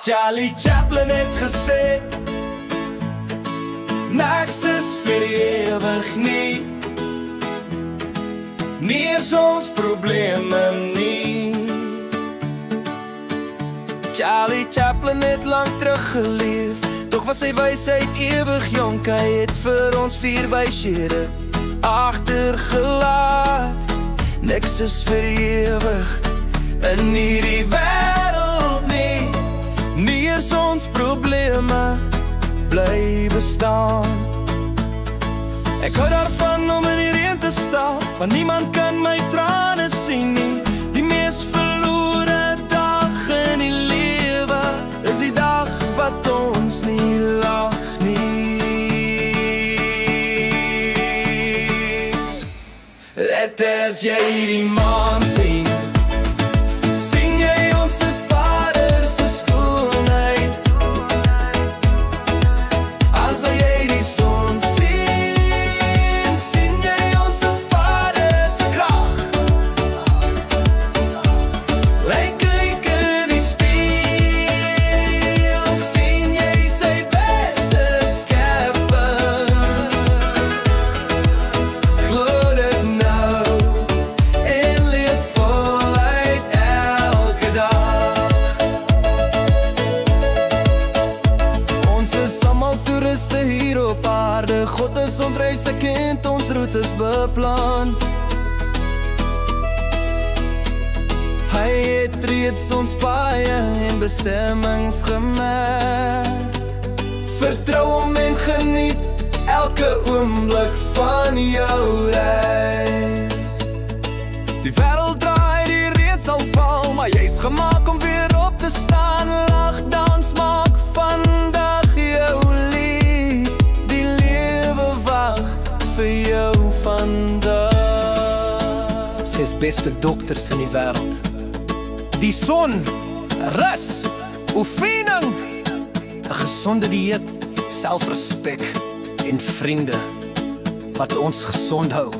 Charlie Chaplin het gesê, niks is vir ewig nie, nie eers ons probleme nie. Charlie Chaplin het lang terug geleef, toch was sy wysheid ewig jonk. Hy het vir ons 4 wyshede agtergelaat. Niks is vir ewig in hierdie wêreld nie, nie eers ons probleme bly bestaan. Ek hou daarvan om in die reën te staan, want niemand kan my trane sien nie. Die mees verlore dag in die lewe is die dag wat ons nie lag nie. Dit is jy die maan sien, sien jy ons Vader se skoonheid. As jy die son sien, sien jy ons Vader se krag. Lyk kyk in die spieël, sien jy sy beste skepping. Glo dit nou en leef voluit elke dag. Ons is almal toeriste hier op aarde. God is ons reisekind, ons routes beplan. Hy het reeds ons paaie en bestemmings gemerk. Vertrou hom en geniet elke oomblik van jou reis. Die wêreld draai, die reën sal val, maar jy's gemaak om weer op te staan. Lag, dans, maak vandag jou lied. Die lewe wag vir jou vandag. 6 beste dokters in die wêreld. Die son, rus, oefening, 'n gesonde dieet, selfrespek en vriende wat ons gesond hou.